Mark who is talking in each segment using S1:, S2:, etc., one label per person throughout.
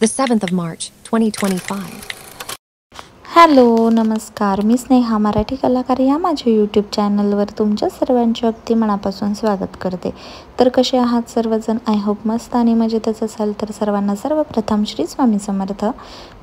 S1: the 7th of March, 2025.
S2: Hello नमस्कार, मी स्नेहा मराठी कलाकार या माझ्या यूट्यूब चॅनलवर तुमच्या सर्वांचे अगदी मनापासून स्वागत करते. तर कसे आहात सर्वजण? आय होप मस्त आणि मजेतच असाल. तर सर्वांना सर्वप्रथम श्री स्वामी समर्थ.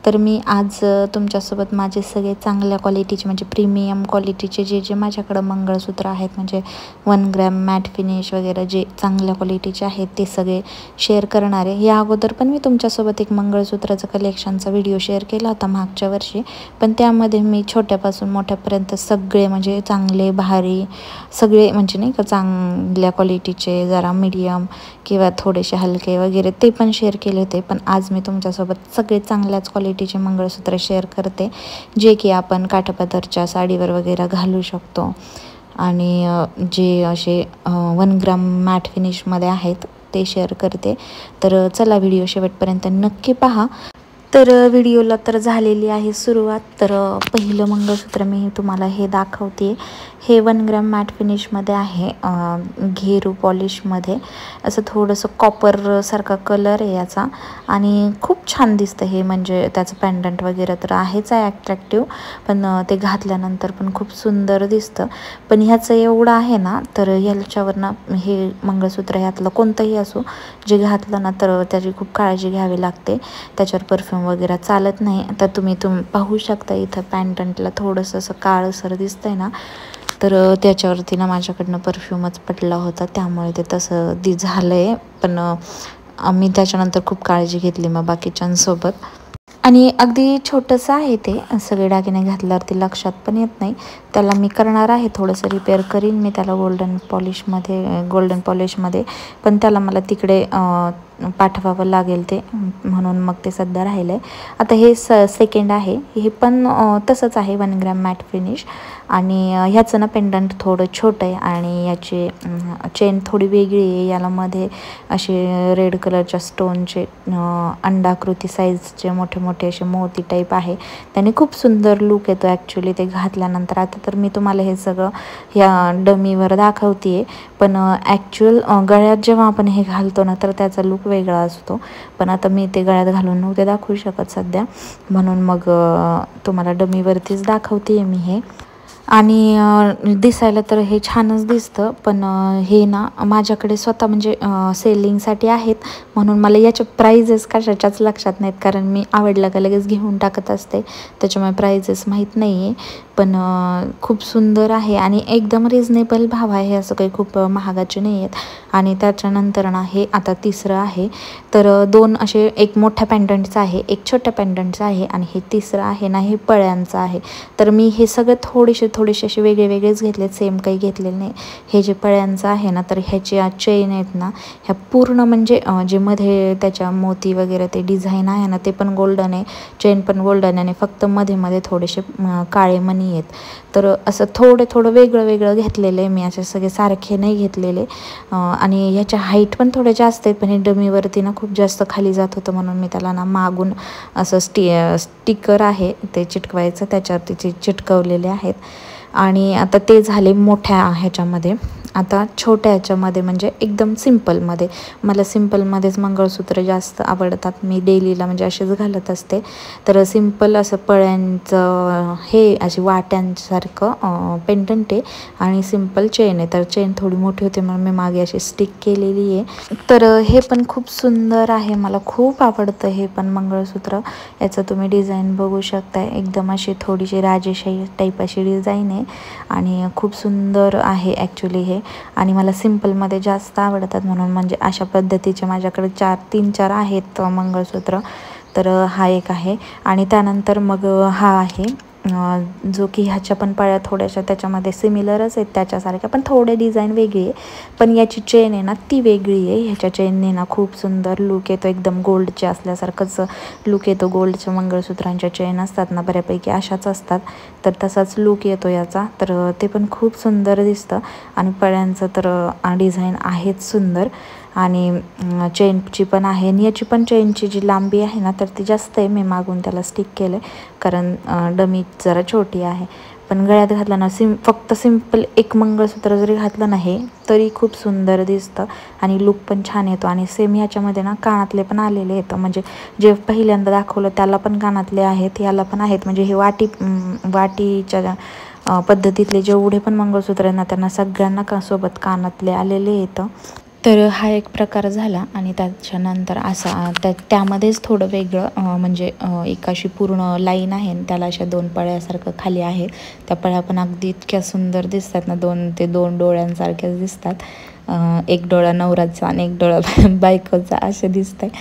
S2: तर मी आज तुमच्यासोबत माझे सगळे चांगल्या क्वालिटीचे म्हणजे प्रीमियम क्वालिटीचे जे माझ्याकडं मंगळसूत्र आहेत, म्हणजे 1 ग्रॅम मॅट फिनिश वगैरे जे चांगल्या क्वालिटीचे आहेत ते सगळे शेअर करणार आहे. या अगोदर पण मी तुमच्यासोबत एक मंगळसूत्राचा कलेक्शनचा व्हिडिओ शेअर केला होता मागच्या वर्षी, पण त्यामध्ये मी छोट्यापासून मोठ्यापर्यंत सगळे म्हणजे चांगले भारी सगळे म्हणजे नाही का चांगल्या क्वालिटीचे, जरा मीडियम किंवा थोडेसे हलके वगैरे ते पण शेअर केले होते. पण आज मी तुमच्यासोबत सगळे चांगल्याच क्वालिटीचे मंगळसूत्र शेअर करते, जे की आपण काठापदरच्या साडीवर वगैरे घालू शकतो आणि जे असे 1 ग्राम मॅट फिनिशमध्ये आहेत ते शेअर करते. तर चला व्हिडिओ शेवटपर्यंत नक्की पहा. तर व्हिडिओला तर झालेली आहे सुरुवात. तर पहिलं मंगळसूत्र मी तुम्हाला हे दाखवते. हे 1 ग्रॅम मॅट फिनिशमध्ये आहे, घेरू पॉलिशमध्ये. असं थोडंसं कॉपरसारखा कलर आहे याचा आणि खूप छान दिसतं हे. म्हणजे त्याचं पॅन्डंट वगैरे तर आहेच आहे ॲट्रॅक्टिव्ह, पण ते घातल्यानंतर पण खूप सुंदर दिसतं. पण ह्याचं एवढं आहे ना, तर ह्याच्यावरनं हे मंगळसूत्र ह्यातलं कोणतंही असो जे घातलं ना तर त्याची खूप काळजी घ्यावी लागते. त्याच्यावर परफ्यूम वगैरे चालत नाही. तर तुम्ही पाहू शकता इथं पॅन्डंटला थोडंसं असं काळसर दिसतंय ना, तर त्याच्यावरती ना माझ्याकडनं परफ्यूमच पडला होता, त्यामुळे ते तसं झालं आहे. पण आम्ही त्याच्यानंतर खूप काळजी घेतली मग बाकीच्यांसोबत. आणि अगदी छोटंसं आहे ते, सगळे दागिने घातल्यावरती लक्षात पण येत नाही. त्याला मी करणार आहे थोडंसं रिपेअर करीन मी त्याला गोल्डन पॉलिशमध्ये, पण त्याला मला तिकडे पाठवावं लागेल ते, म्हणून मग ते सध्या राहिलं आहे. आता हे सेकंड आहे, हे पण तसंच आहे 1 ग्रॅम मॅट फिनिश. आणि ह्याचं ना पेंडंट थोडं छोटं आहे आणि याची चेन थोडी वेगळी आहे. याला मध्ये असे रेड कलरच्या स्टोनचे अंडाकृती साईजचे मोठे मोठे असे मोती टाईप आहे. त्याने खूप सुंदर लुक येतो ॲक्च्युली ते घातल्यानंतर. आता तर मी तुम्हाला हे सगळं ह्या डमीवर दाखवते, पण ॲक्च्युअल गळ्यात जेव्हा आपण हे घालतो ना तर त्याचा लुक वेगळा असतो. पण आता मी ते गळ्यात घालून नव्हते दाखवू शकत सध्या, म्हणून मग तुम्हाला डमीवरतीच दाखवते मी हे. आणि दिसायला तर हे छानच दिसतं, पण हे ना माझ्याकडे स्वतः म्हणजे सेलिंगसाठी आहेत, म्हणून मला याच्या प्राइजेस कशाच्याच लक्षात नाहीत, कारण मी आवडलं का लगेच घेऊन टाकत असते, त्याच्यामुळे प्राइजेस माहीत नाही आहे. पण खूप सुंदर आहे आणि एकदम रिजनेबल भाव आहे, असं काही खूप महागाचे नाही आहेत. आणि त्याच्यानंतर ना हे आता तिसरं आहे. तर 2 असे, एक मोठ्या पॅन्डंटचं आहे, एक छोट्या पॅन्डंटचं आहे, आणि हे तिसरं आहे ना हे पळ्यांचं आहे. तर मी हे सगळे थोडेसे असे वेगळेच घेतलेत, सेम काही घेतलेले नाही. हे जे पळ्यांचं आहे ना, तर ह्याची चेन आहेत ना ह्या पूर्ण म्हणजे जे मध्ये त्याच्या मोती वगैरे ते डिझाईन आहे ना ते पण गोल्डन आहे, चेन पण गोल्डन आहे, फक्त मध्ये थोडेसे काळे मणी आहेत. तर असं थोडं वेगळं घेतलेलं आहे मी, असे सगळे सारखे नाही घेतलेले. आणि ह्याच्या हाईट पण थोडे जास्त आहेत, पण हे डमीवरती ना खूप जास्त खाली जात होतं, म्हणून मी त्याला ना मागून असं स्टिकर आहे ते चिटकवायचं, त्याच्यावरती चिटकवलेले आहेत. आणि आता ते झाले मोठ्या ह्याच्यामध्ये. आता छोट्या ह्याच्यामध्ये म्हणजे एकदम सिम्पलमध्ये, मला सिम्पलमध्येच मंगळसूत्र जास्त आवडतात, मी डेलीला म्हणजे असेच घालत असते. तर सिम्पल असं पळ्यांचं हे अशी वाट्यांसारखं पेंडंट आहे आणि सिम्पल चेन आहे. तर चेन थोडी मोठी होते म्हणून मी मागे अशी स्टिक केलेली आहे. तर हे पण खूप सुंदर आहे, मला खूप आवडतं हे पण मंगळसूत्र. याचं तुम्ही डिझाईन बघू शकता, एकदम अशी थोडीशी राजेशाही टाईप अशी डिझाईन आहे आणि खूप सुंदर आहे ॲक्च्युली हे. आणि मला सिम्पलमध्ये जास्त आवडतात, म्हणून म्हणजे अशा पद्धतीचे माझ्याकडे 3-4 आहेत मंगळसूत्र. तर हा एक आहे आणि त्यानंतर मग हा आहे जो की ह्याच्या पण पळ्या थोड्याशा त्याच्यामध्ये सिमिलरच आहेत त्याच्यासारख्या, पण थोडे डिझाईन वेगळी आहे. पण याची चेन आहे ना ती वेगळी आहे. ह्याच्या चेनने ना खूप सुंदर लुक येतो, एकदम गोल्डचे असल्यासारखंच लुक येतो. गोल्डच्या मंगळसूत्रांच्या चेन असतात ना बऱ्यापैकी अशाच असतात, तर तसाच लुक येतो याचा. तर ते पण खूप सुंदर दिसतं आणि पळ्यांचं तर डिझाईन आहेच सुंदर. आणि चेनची पण आहे, आणि याची पण चेनची जी लांबी आहे ना तर ती जास्त आहे, मी मागून त्याला स्टिक केलं आहे कारण डमी जरा छोटी आहे. पण गळ्यात घातलं ना फक्त सिंपल एक मंगळसूत्र जरी घातलं नाही तरी खूप सुंदर दिसतं आणि लुक पण छान येतो. आणि सेम ह्याच्यामध्ये ना कानातले पण आलेले येतं, म्हणजे जे पहिल्यांदा दाखवलं त्याला पण कानातले आहेत, याला पण आहेत. म्हणजे हे वाटीच्या पद्धतीतले जेवढे पण मंगळसूत्र आहे ना त्यांना सगळ्यांना सोबत कानातले आलेले येतं. तर हा एक प्रकार झाला. आणि त्याच्यानंतर असा त्यामध्येच थोडं वेगळं म्हणजे एक अशी पूर्ण लाईन आहे आणि त्याला अशा 2 पळ्यासारखं खाली आहे. त्या पळ्या पण अगदी इतक्या सुंदर दिसतात ना, 2 डोळ्यांसारख्याच दिसतात. एक डोळा नवराचा आणि एक डोळा बायकोचा असे दिसत आहे.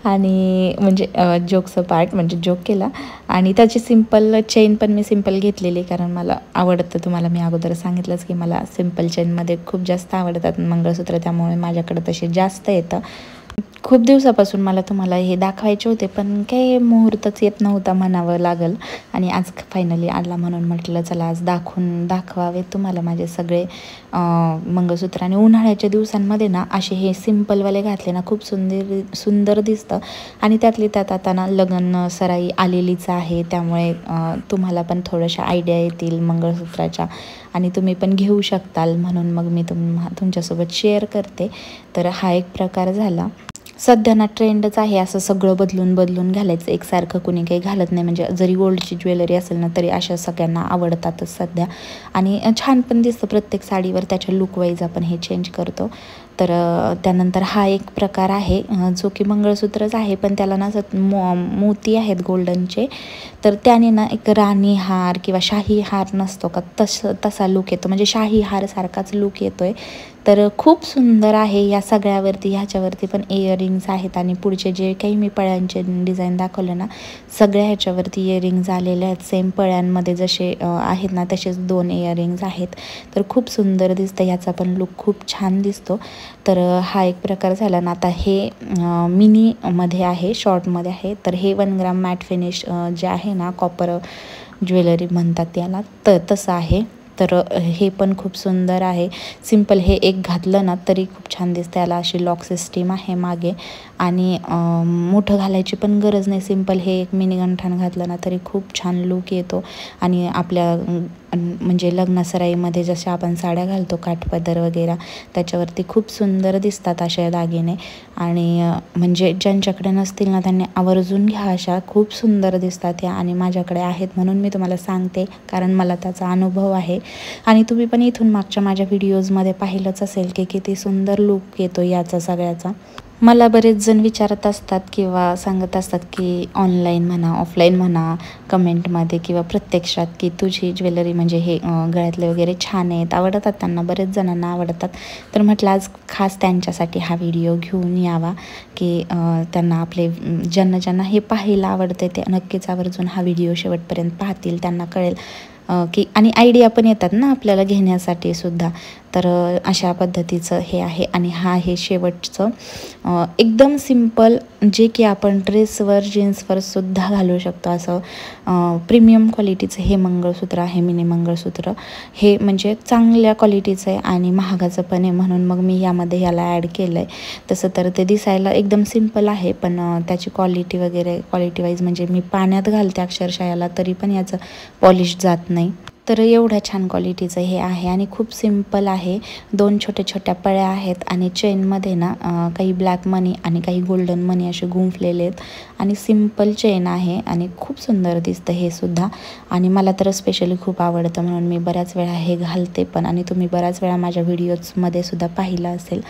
S2: आणि म्हणजे जोकचं पार्ट म्हणजे जोक केला. आणि त्याची सिंपल चेन पण मी सिंपल घेतलेली, कारण मला आवडतं. तुम्हाला मी अगोदर सांगितलंच की मला सिंपल चेनमध्ये खूप जास्त आवडतात मंगळसूत्र, त्यामुळे माझ्याकडे तसे जास्त येतं. खूप दिवसापासून मला तुम्हाला हे दाखवायचे होते, पण काही मुहूर्तच येत नव्हता म्हणावं लागेल. आणि आज फायनली आला, म्हणून म्हटलं चला आज दाखवावे तुम्हाला माझे सगळे मंगळसूत्र. आणि उन्हाळ्याच्या दिवसांमध्ये ना असे हे सिंपलवाले घातले ना खूप सुंदर दिसतं. आणि त्यातली त्यात आता ना लग्न सराई आलेलीच आहे, त्यामुळे तुम्हाला पण थोड्याशा आयडिया येतील मंगळसूत्राच्या आणि तुम्ही पण घेऊ शकताल, म्हणून मग मी तुमच्यासोबत शेअर करते. तर हा एक प्रकार झाला. सध्या ना ट्रेंडच आहे असं सगळं बदलून घालायचं एकसारखं, कुणी काही घालत नाही. म्हणजे जरी गोल्डची ज्वेलरी असेल ना तरी अशा सगळ्यांना आवडतातच सध्या. आणि छान पण दिसतं प्रत्येक साडीवर, त्याच्या लुक वाईज आपण हे चेंज करतो. तर त्यानंतर हा एक प्रकार आहे जो की मंगळसूत्रच आहे, पण त्याला ना मोती आहेत गोल्डनचे. तर त्याने ना एक राणी हार किंवा शाही हार नसतो का तसा लुक येतो, म्हणजे शाही हार सारखाच लुक येतोय. तर खूप सुंदर आहे. या सगळ्यावरती ह्याच्यावरती पण इयरिंग्स आहेत आणि पुढचे जे काही मी पळ्यांचे डिझाईन दाखवले ना सगळ्या ह्याच्यावरती इयरिंग्ज आलेले आहेत. सेम पळ्यांमध्ये जसे आहेत ना तसेच 2 इयरिंग्ज आहेत. तर खूप सुंदर दिसतं, ह्याचा पण लुक खूप छान दिसतो. तर हा एक प्रकार झाला ना. आता हे मिनीमध्ये आहे, शॉर्टमध्ये आहे. तर हे 1 ग्राम मॅट फिनिश जे आहे ना कॉपर ज्वेलरी म्हणतात त्याला, तर तसं आहे. तर हे पण खूप सुंदर आहे. सिंपल हे एक घातलं ना तरी खूप छान दिसतं. याला अशी लॉक सिस्टीम आहे मागे आणि मोठं घालायची पण गरज नाही. सिंपल हे एक मिनी गंठण घातलं ना तरी खूप छान लूक येतो. आणि आपल्या म्हणजे लग्नसराईमध्ये जशा आपण साड्या घालतो काठपदर वगैरे त्याच्यावरती खूप सुंदर दिसतात अशा दागिने. आणि म्हणजे ज्यांच्याकडे नसतील ना त्यांनी आवर्जून घ्या, अशा खूप सुंदर दिसतात ह्या. आणि माझ्याकडे आहेत म्हणून मी तुम्हाला सांगते, कारण मला त्याचा अनुभव आहे. आणि तुम्ही पण इथून मागच्या माझ्या व्हिडिओजमध्ये पाहिलंच असेल की किती सुंदर लूक येतो याचा सगळ्याचा. मला बरेच जण विचारत असतात किंवा सांगत असतात की ऑनलाईन म्हणा ऑफलाईन म्हणा कमेंटमध्ये किंवा प्रत्यक्षात की तुझी ज्वेलरी म्हणजे हे गळ्यातले वगैरे छान आहेत, आवडतात त्यांना, बरेच जणांना आवडतात. तर म्हटलं आज खास त्यांच्यासाठी हा व्हिडिओ घेऊन यावा की त्यांना आपले ज्यांना हे पाहायला आवडते ते नक्कीच आवर्जून हा व्हिडिओ शेवटपर्यंत पाहतील, त्यांना कळेल की आणि आयडिया पण येतात ना आपल्याला घेण्यासाठी सुद्धा. तर अशा पद्धतीचं हे आहे. आणि हा हे शेवटचं एकदम सिंपल जे की आपण ड्रेसवर जीन्सवर सुद्धा घालू शकतो असं प्रीमियम क्वालिटीचं हे मंगळसूत्र आहे. मिनी मंगळसूत्र हे म्हणजे चांगल्या क्वालिटीचं आहे आणि महागाचं पण आहे, म्हणून मग मी यामध्ये याला ॲड केलं आहे. तसं तर ते दिसायला एकदम सिंपल आहे, पण त्याची क्वालिटी वगैरे क्वालिटी वाईज म्हणजे मी पाण्यात घालते अक्षरशः याला तरी पण याचं पॉलिश जात नाही. तर एवढ्या छान क्वालिटीचं हे आहे आणि खूप सिंपल आहे. 2 छोट्या पळ्या आहेत आणि चेनमध्ये ना काही ब्लॅक मनी आणि काही गोल्डन मनी असे गुंफलेले आहेत. आणि सिंपल चेन आहे आणि खूप सुंदर दिसतं हे सुद्धा. आणि मला तर स्पेशली खूप आवडतं म्हणून मी बऱ्याच वेळा हे घालते पण. आणि तुम्ही बऱ्याच वेळा माझ्या व्हिडिओजमध्ये सुद्धा पाहिलं असेल.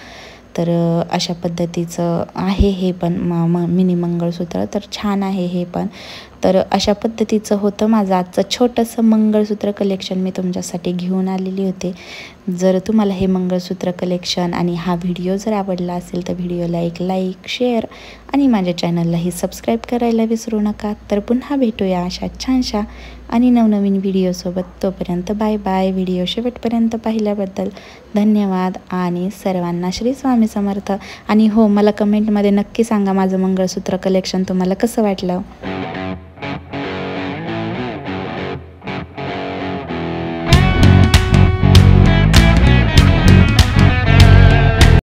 S2: तर अशा पद्धतीचं आहे हे पण मिनी मंगळसूत्र. तर छान आहे हे पण. तर अशा पद्धतीचं होतं माझं आजचं छोटंसं मंगळसूत्र कलेक्शन मी तुमच्यासाठी घेऊन आलेली होते. जर तुम्हाला हे मंगळसूत्र कलेक्शन आणि हा व्हिडिओ जर आवडला असेल तर व्हिडिओला एक लाईक शेअर आणि माझ्या चॅनललाही सबस्क्राईब करायला विसरू नका. तर पुन्हा भेटूया अशा छानशा आणि नवनवीन व्हिडिओसोबत. तोपर्यंत बाय बाय. व्हिडिओ शेवटपर्यंत पाहिल्याबद्दल धन्यवाद आणि सर्वांना श्री स्वामी समर्थ. आणि हो, मला कमेंटमध्ये नक्की सांगा माझं मंगळसूत्र कलेक्शन तुम्हाला कसं वाटलं.